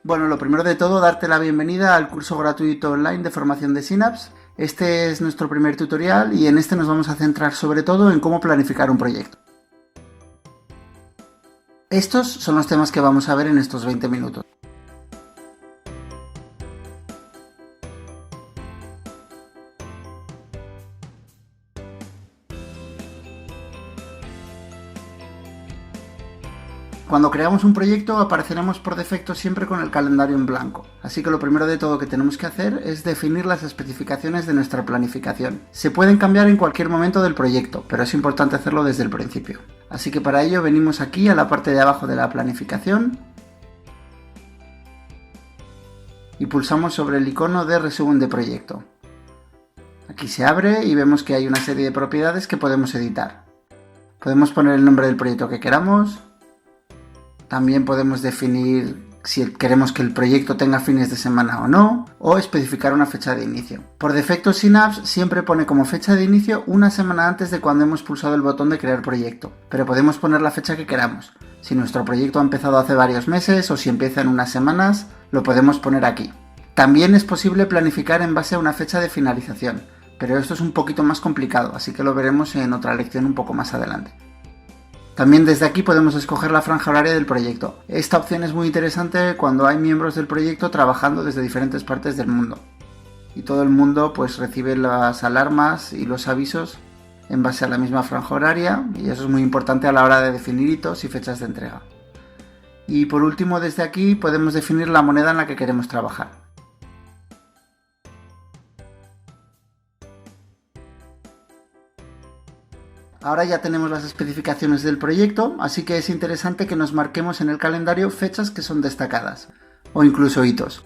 Bueno, lo primero de todo, darte la bienvenida al curso gratuito online de formación de Synapse. Este es nuestro primer tutorial y en este nos vamos a centrar sobre todo en cómo planificar un proyecto. Estos son los temas que vamos a ver en estos 20 minutos. Cuando creamos un proyecto apareceremos por defecto siempre con el calendario en blanco, así que lo primero de todo que tenemos que hacer es definir las especificaciones de nuestra planificación. Se pueden cambiar en cualquier momento del proyecto, pero es importante hacerlo desde el principio. Así que para ello venimos aquí a la parte de abajo de la planificación y pulsamos sobre el icono de resumen de proyecto. Aquí se abre y vemos que hay una serie de propiedades que podemos editar. Podemos poner el nombre del proyecto que queramos. También podemos definir si queremos que el proyecto tenga fines de semana o no, o especificar una fecha de inicio. Por defecto Synapse siempre pone como fecha de inicio una semana antes de cuando hemos pulsado el botón de crear proyecto, pero podemos poner la fecha que queramos. Si nuestro proyecto ha empezado hace varios meses o si empieza en unas semanas, lo podemos poner aquí. También es posible planificar en base a una fecha de finalización, pero esto es un poquito más complicado, así que lo veremos en otra lección un poco más adelante. También desde aquí podemos escoger la franja horaria del proyecto. Esta opción es muy interesante cuando hay miembros del proyecto trabajando desde diferentes partes del mundo. Y todo el mundo pues recibe las alarmas y los avisos en base a la misma franja horaria, y eso es muy importante a la hora de definir hitos y fechas de entrega. Y por último, desde aquí podemos definir la moneda en la que queremos trabajar. Ahora ya tenemos las especificaciones del proyecto, así que es interesante que nos marquemos en el calendario fechas que son destacadas, o incluso hitos.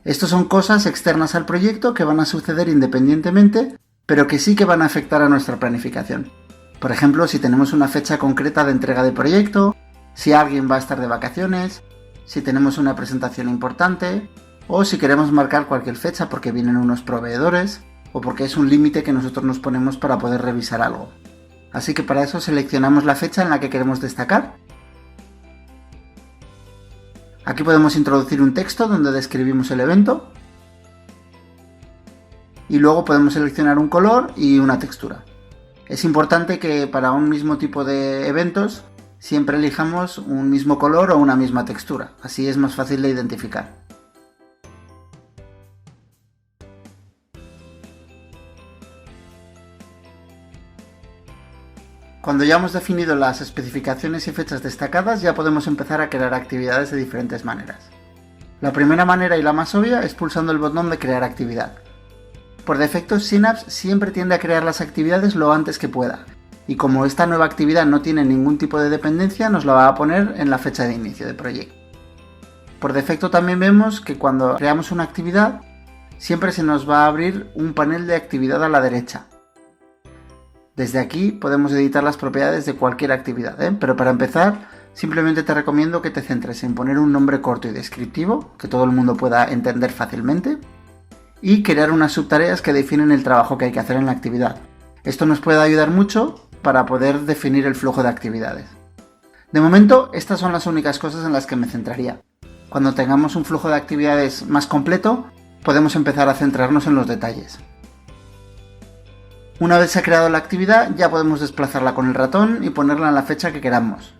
Estos son cosas externas al proyecto que van a suceder independientemente, pero que sí que van a afectar a nuestra planificación. Por ejemplo, si tenemos una fecha concreta de entrega de proyecto, si alguien va a estar de vacaciones, si tenemos una presentación importante, o si queremos marcar cualquier fecha porque vienen unos proveedores, o porque es un límite que nosotros nos ponemos para poder revisar algo. Así que para eso seleccionamos la fecha en la que queremos destacar. Aquí podemos introducir un texto donde describimos el evento. Y luego podemos seleccionar un color y una textura. Es importante que para un mismo tipo de eventos siempre elijamos un mismo color o una misma textura. Así es más fácil de identificar. Cuando ya hemos definido las especificaciones y fechas destacadas, ya podemos empezar a crear actividades de diferentes maneras. La primera manera y la más obvia es pulsando el botón de crear actividad. Por defecto, Synapse siempre tiende a crear las actividades lo antes que pueda, y como esta nueva actividad no tiene ningún tipo de dependencia, nos la va a poner en la fecha de inicio del proyecto. Por defecto también vemos que cuando creamos una actividad, siempre se nos va a abrir un panel de actividad a la derecha. Desde aquí podemos editar las propiedades de cualquier actividad, pero para empezar simplemente te recomiendo que te centres en poner un nombre corto y descriptivo, que todo el mundo pueda entender fácilmente, y crear unas subtareas que definen el trabajo que hay que hacer en la actividad. Esto nos puede ayudar mucho para poder definir el flujo de actividades. De momento, estas son las únicas cosas en las que me centraría. Cuando tengamos un flujo de actividades más completo, podemos empezar a centrarnos en los detalles. Una vez se ha creado la actividad, ya podemos desplazarla con el ratón y ponerla en la fecha que queramos.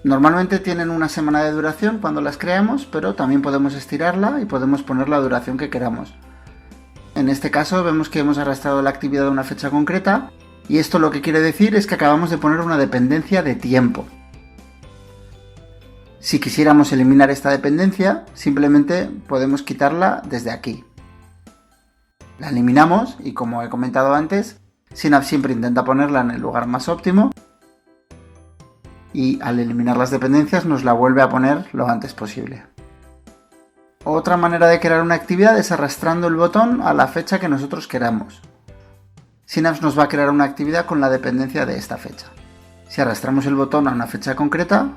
Normalmente tienen una semana de duración cuando las creamos, pero también podemos estirarla y podemos poner la duración que queramos. En este caso vemos que hemos arrastrado la actividad a una fecha concreta, y esto lo que quiere decir es que acabamos de poner una dependencia de tiempo. Si quisiéramos eliminar esta dependencia, simplemente podemos quitarla desde aquí. La eliminamos y, como he comentado antes, Synapse siempre intenta ponerla en el lugar más óptimo y al eliminar las dependencias nos la vuelve a poner lo antes posible. Otra manera de crear una actividad es arrastrando el botón a la fecha que nosotros queramos. Synapse nos va a crear una actividad con la dependencia de esta fecha. Si arrastramos el botón a una fecha concreta,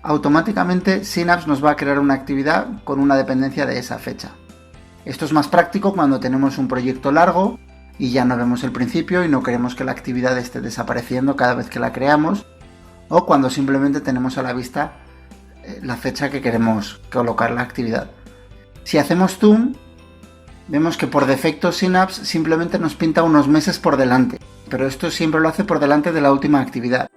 automáticamente Synapse nos va a crear una actividad con una dependencia de esa fecha. Esto es más práctico cuando tenemos un proyecto largo y ya no vemos el principio y no queremos que la actividad esté desapareciendo cada vez que la creamos, o cuando simplemente tenemos a la vista la fecha que queremos colocar la actividad. Si hacemos zoom, vemos que por defecto Synapse simplemente nos pinta unos meses por delante, pero esto siempre lo hace por delante de la última actividad.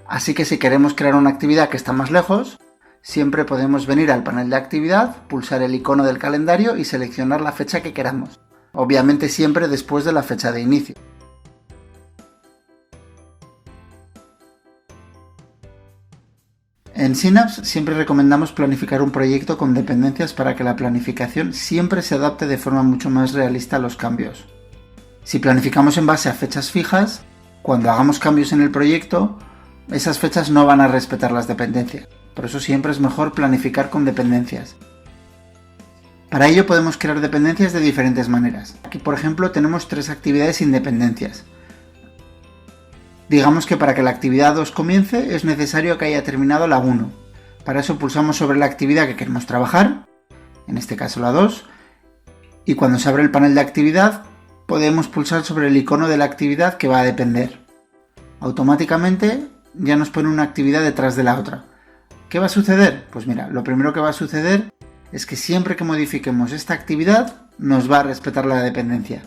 Así que si queremos crear una actividad que está más lejos, siempre podemos venir al panel de actividad, pulsar el icono del calendario y seleccionar la fecha que queramos. Obviamente siempre después de la fecha de inicio. En Synapse siempre recomendamos planificar un proyecto con dependencias para que la planificación siempre se adapte de forma mucho más realista a los cambios. Si planificamos en base a fechas fijas, cuando hagamos cambios en el proyecto, esas fechas no van a respetar las dependencias. Por eso siempre es mejor planificar con dependencias. Para ello podemos crear dependencias de diferentes maneras. Aquí, por ejemplo, tenemos 3 actividades sin dependencias. Digamos que para que la actividad 2 comience es necesario que haya terminado la 1. Para eso pulsamos sobre la actividad que queremos trabajar, en este caso la 2, y cuando se abre el panel de actividad podemos pulsar sobre el icono de la actividad que va a depender. Automáticamente ya nos pone una actividad detrás de la otra. ¿Qué va a suceder? Pues mira, lo primero que va a suceder es que siempre que modifiquemos esta actividad nos va a respetar la dependencia.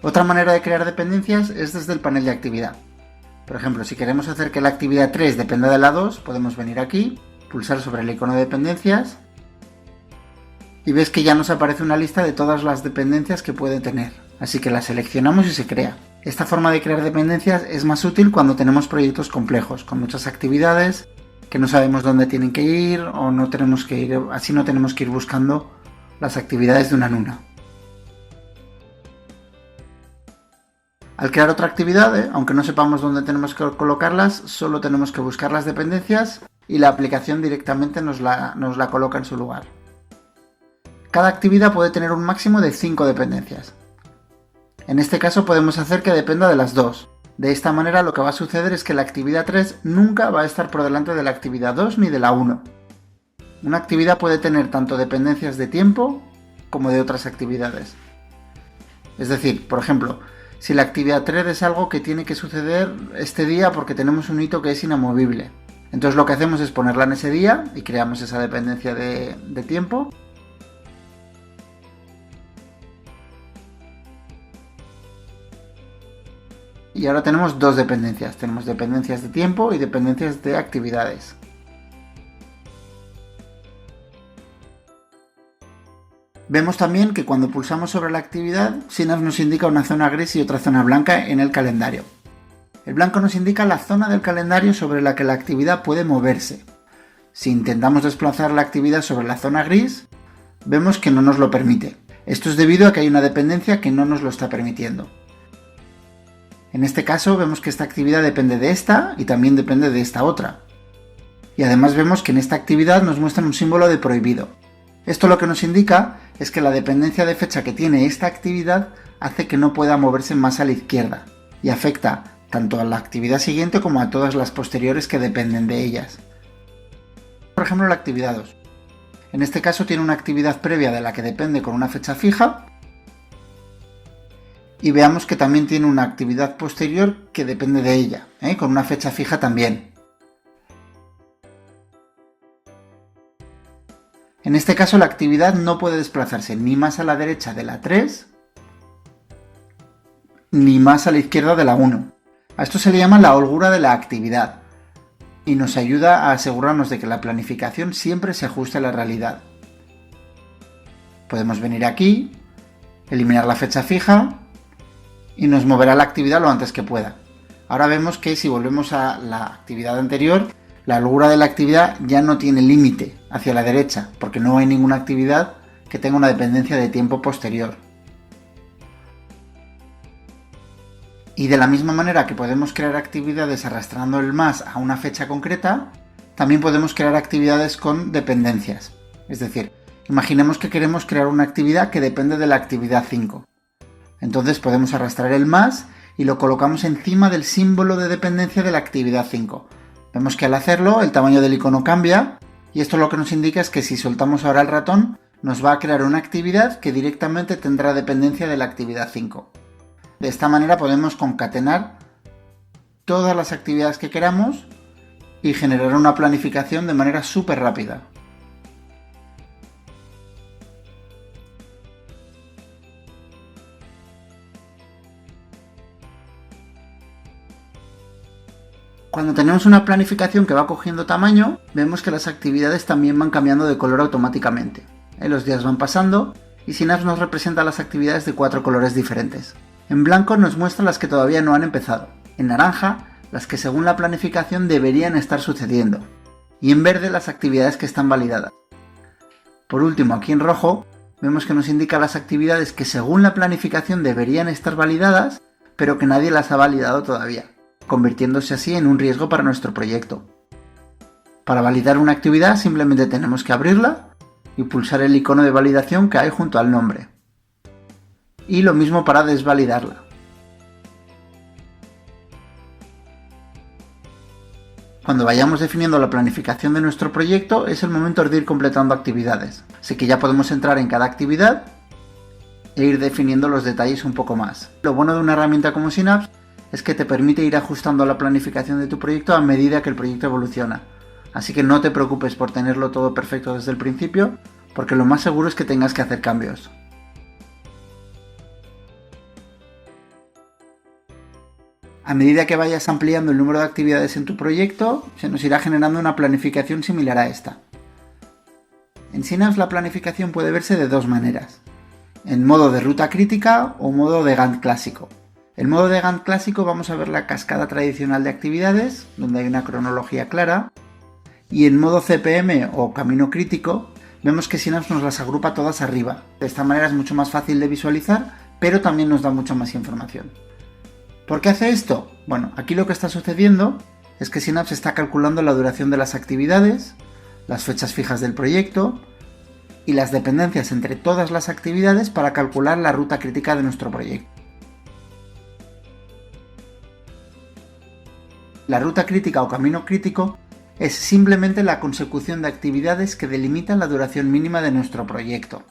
Otra manera de crear dependencias es desde el panel de actividad. Por ejemplo, si queremos hacer que la actividad 3 dependa de la 2, podemos venir aquí, pulsar sobre el icono de dependencias y ves que ya nos aparece una lista de todas las dependencias que puede tener. Así que la seleccionamos y se crea. Esta forma de crear dependencias es más útil cuando tenemos proyectos complejos, con muchas actividades, que no sabemos dónde tienen que ir o no tenemos que ir, así no tenemos que ir buscando las actividades de una en una. Al crear otra actividad, aunque no sepamos dónde tenemos que colocarlas, solo tenemos que buscar las dependencias y la aplicación directamente nos la coloca en su lugar. Cada actividad puede tener un máximo de 5 dependencias. En este caso podemos hacer que dependa de las 2. De esta manera lo que va a suceder es que la actividad 3 nunca va a estar por delante de la actividad 2 ni de la 1. Una actividad puede tener tanto dependencias de tiempo como de otras actividades. Es decir, por ejemplo, si la actividad 3 es algo que tiene que suceder este día porque tenemos un hito que es inamovible. Entonces lo que hacemos es ponerla en ese día y creamos esa dependencia de tiempo. Y ahora tenemos 2 dependencias. Tenemos dependencias de tiempo y dependencias de actividades. Vemos también que cuando pulsamos sobre la actividad, Synapse nos indica una zona gris y otra zona blanca en el calendario. El blanco nos indica la zona del calendario sobre la que la actividad puede moverse. Si intentamos desplazar la actividad sobre la zona gris, vemos que no nos lo permite. Esto es debido a que hay una dependencia que no nos lo está permitiendo. En este caso vemos que esta actividad depende de esta y también depende de esta otra. Y además vemos que en esta actividad nos muestran un símbolo de prohibido. Esto lo que nos indica es que la dependencia de fecha que tiene esta actividad hace que no pueda moverse más a la izquierda y afecta tanto a la actividad siguiente como a todas las posteriores que dependen de ellas. Por ejemplo, la actividad 2. En este caso tiene una actividad previa de la que depende con una fecha fija. Y veamos que también tiene una actividad posterior que depende de ella, con una fecha fija también. En este caso la actividad no puede desplazarse ni más a la derecha de la 3, ni más a la izquierda de la 1. A esto se le llama la holgura de la actividad y nos ayuda a asegurarnos de que la planificación siempre se ajuste a la realidad. Podemos venir aquí, eliminar la fecha fija y nos moverá la actividad lo antes que pueda. Ahora vemos que si volvemos a la actividad anterior, la holgura de la actividad ya no tiene límite hacia la derecha, porque no hay ninguna actividad que tenga una dependencia de tiempo posterior. Y de la misma manera que podemos crear actividades arrastrando el más a una fecha concreta, también podemos crear actividades con dependencias. Es decir, imaginemos que queremos crear una actividad que depende de la actividad 5. Entonces podemos arrastrar el más y lo colocamos encima del símbolo de dependencia de la actividad 5. Vemos que al hacerlo el tamaño del icono cambia y esto lo que nos indica es que si soltamos ahora el ratón nos va a crear una actividad que directamente tendrá dependencia de la actividad 5. De esta manera podemos concatenar todas las actividades que queramos y generar una planificación de manera súper rápida. Cuando tenemos una planificación que va cogiendo tamaño, vemos que las actividades también van cambiando de color automáticamente. Los días van pasando y Synapse nos representa las actividades de 4 colores diferentes. En blanco nos muestra las que todavía no han empezado, en naranja las que según la planificación deberían estar sucediendo, y en verde las actividades que están validadas. Por último, aquí en rojo, vemos que nos indica las actividades que según la planificación deberían estar validadas, pero que nadie las ha validado todavía, convirtiéndose así en un riesgo para nuestro proyecto. Para validar una actividad simplemente tenemos que abrirla y pulsar el icono de validación que hay junto al nombre. Y lo mismo para desvalidarla. Cuando vayamos definiendo la planificación de nuestro proyecto es el momento de ir completando actividades. Así que ya podemos entrar en cada actividad e ir definiendo los detalles un poco más. Lo bueno de una herramienta como Synapse es que te permite ir ajustando la planificación de tu proyecto a medida que el proyecto evoluciona. Así que no te preocupes por tenerlo todo perfecto desde el principio, porque lo más seguro es que tengas que hacer cambios. A medida que vayas ampliando el número de actividades en tu proyecto, se nos irá generando una planificación similar a esta. En Synapse la planificación puede verse de dos maneras, en modo de ruta crítica o modo de Gantt clásico. En modo de Gantt clásico vamos a ver la cascada tradicional de actividades, donde hay una cronología clara, y en modo CPM o camino crítico, vemos que Synapse nos las agrupa todas arriba. De esta manera es mucho más fácil de visualizar, pero también nos da mucha más información. ¿Por qué hace esto? Bueno, aquí lo que está sucediendo es que Synapse está calculando la duración de las actividades, las fechas fijas del proyecto y las dependencias entre todas las actividades para calcular la ruta crítica de nuestro proyecto. La ruta crítica o camino crítico es simplemente la consecución de actividades que delimitan la duración mínima de nuestro proyecto.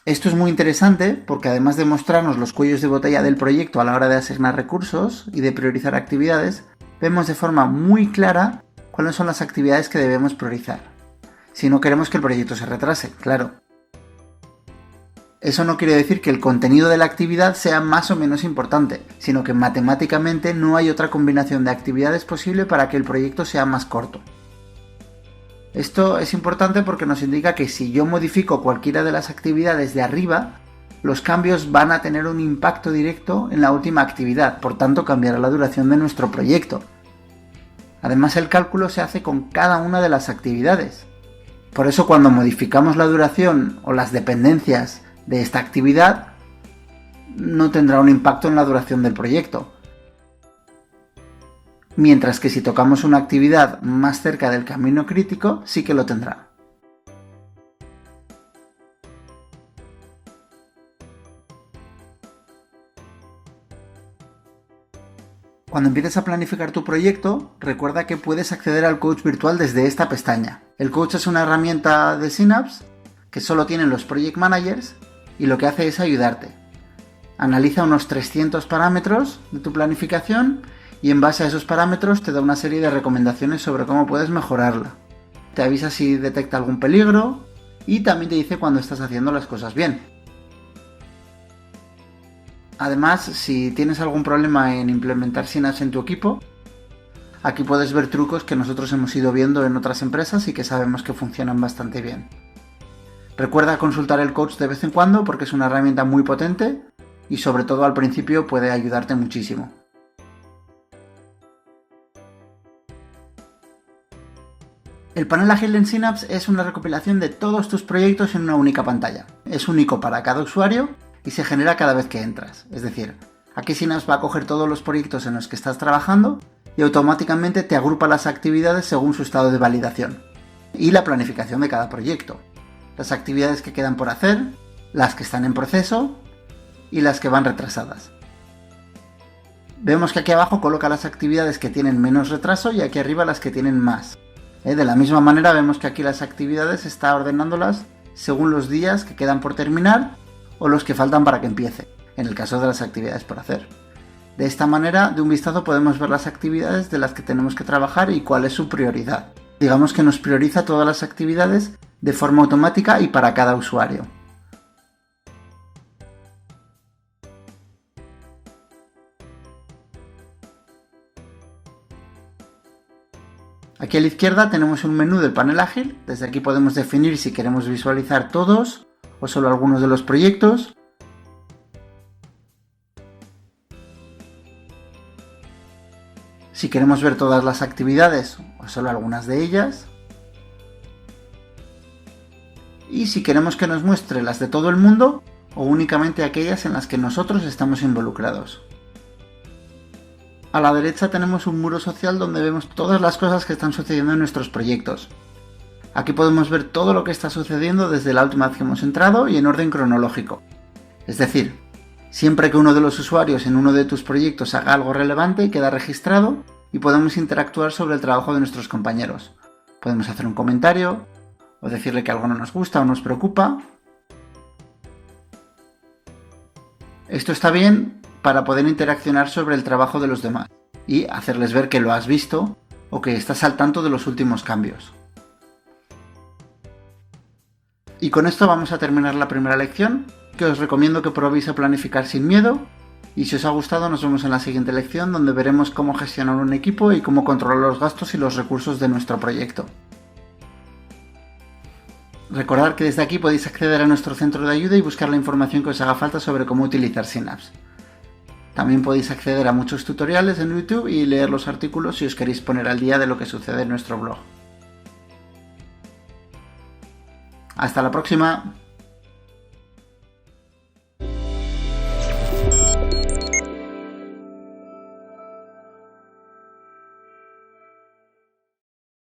Esto es muy interesante porque además de mostrarnos los cuellos de botella del proyecto a la hora de asignar recursos y de priorizar actividades, vemos de forma muy clara cuáles son las actividades que debemos priorizar, si no queremos que el proyecto se retrase, claro. Eso no quiere decir que el contenido de la actividad sea más o menos importante, sino que matemáticamente no hay otra combinación de actividades posible para que el proyecto sea más corto. Esto es importante porque nos indica que si yo modifico cualquiera de las actividades de arriba, los cambios van a tener un impacto directo en la última actividad, por tanto cambiará la duración de nuestro proyecto. Además el cálculo se hace con cada una de las actividades. Por eso cuando modificamos la duración o las dependencias de esta actividad, no tendrá un impacto en la duración del proyecto. Mientras que si tocamos una actividad más cerca del camino crítico, sí que lo tendrá. Cuando empieces a planificar tu proyecto, recuerda que puedes acceder al coach virtual desde esta pestaña. El coach es una herramienta de Synapse que solo tienen los project managers y lo que hace es ayudarte. Analiza unos 300 parámetros de tu planificación y en base a esos parámetros te da una serie de recomendaciones sobre cómo puedes mejorarla. Te avisa si detecta algún peligro y también te dice cuando estás haciendo las cosas bien. Además, si tienes algún problema en implementar Synapse en tu equipo, aquí puedes ver trucos que nosotros hemos ido viendo en otras empresas y que sabemos que funcionan bastante bien. Recuerda consultar el coach de vez en cuando porque es una herramienta muy potente y sobre todo al principio puede ayudarte muchísimo. El panel ágil en Synapse es una recopilación de todos tus proyectos en una única pantalla. Es único para cada usuario y se genera cada vez que entras. Es decir, aquí Synapse va a coger todos los proyectos en los que estás trabajando y automáticamente te agrupa las actividades según su estado de validación y la planificación de cada proyecto. Las actividades que quedan por hacer, las que están en proceso y las que van retrasadas. Vemos que aquí abajo coloca las actividades que tienen menos retraso y aquí arriba las que tienen más. De la misma manera vemos que aquí las actividades está ordenándolas según los días que quedan por terminar o los que faltan para que empiece, en el caso de las actividades por hacer. De esta manera, de un vistazo podemos ver las actividades de las que tenemos que trabajar y cuál es su prioridad. Digamos que nos prioriza todas las actividades de forma automática y para cada usuario. Aquí a la izquierda tenemos un menú del panel ágil. Desde aquí podemos definir si queremos visualizar todos o solo algunos de los proyectos. Si queremos ver todas las actividades o solo algunas de ellas. Y si queremos que nos muestre las de todo el mundo o únicamente aquellas en las que nosotros estamos involucrados. A la derecha tenemos un muro social donde vemos todas las cosas que están sucediendo en nuestros proyectos. Aquí podemos ver todo lo que está sucediendo desde la última vez que hemos entrado y en orden cronológico. Es decir, siempre que uno de los usuarios en uno de tus proyectos haga algo relevante, queda registrado y podemos interactuar sobre el trabajo de nuestros compañeros. Podemos hacer un comentario o decirle que algo no nos gusta o nos preocupa. Esto está bien para poder interaccionar sobre el trabajo de los demás y hacerles ver que lo has visto o que estás al tanto de los últimos cambios. Y con esto vamos a terminar la primera lección, que os recomiendo que probéis a planificar sin miedo, y si os ha gustado nos vemos en la siguiente lección donde veremos cómo gestionar un equipo y cómo controlar los gastos y los recursos de nuestro proyecto. Recordad que desde aquí podéis acceder a nuestro centro de ayuda y buscar la información que os haga falta sobre cómo utilizar Synapse. También podéis acceder a muchos tutoriales en YouTube y leer los artículos si os queréis poner al día de lo que sucede en nuestro blog. ¡Hasta la próxima!